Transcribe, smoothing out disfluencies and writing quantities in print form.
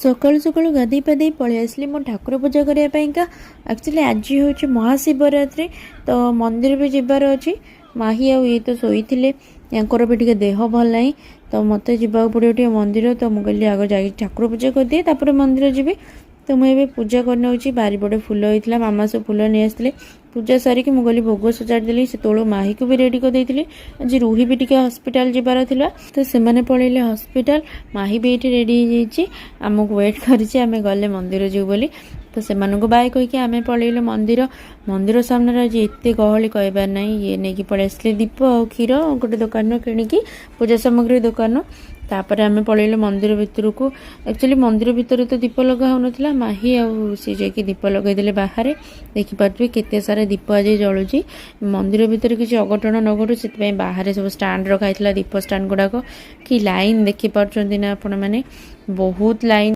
सकाळु सकाळु गाधे पाधे पलि आसली मो ठाकुर पूजा करने। एक्चुअली आज हूँ महाशिवरात्रि तो मंदिर भी जबार अच्छी। माही आ ये तो शोई यार भी टे देह भल ना तो मत जावाक पड़ो मंदिर। तो मुझे आग जा ठाकुर पूजा कर दिए तापर मंदिर जी। तो मुझे पूजा करने बारिपटे फुल होता मामा सब फुल नहीं आसते। पूजा सारिकी मुझे भोग सजाड़ी से तोड़ माही को भी रेडी कर देती। आज रूही भी टे हस्पिटाल जबार थिला तो से मैंने पलैले हस्पिटाल। माही भी ये रेडी आमको वेट करें गले मंदिर जीव बोली। तो से बाय कहीकि आम पलैलु मंदिर। मंदिर सामने आज एत गहली कहबार ना। ये नहीं पलि आसले दीप और क्षीर गोटे दुकान किणिकी पूजा सामग्री दुकान। तापर आम पलैलु मंदिर भितर को। एक्चुअली मंदिर भितर तो दीप लगा हो नाला। माही सी जाकि दीप लगेदे बाहर देखिपे केते सारा दीप आज जलुची। मंदिर भितर किसी अघटन न घटू से बाहर सब स्टाण्ड रखाई दीप स्टाण्ड गुड़ाक कि लाइन देखिपुं ना आपण मैंने बहुत लाइन।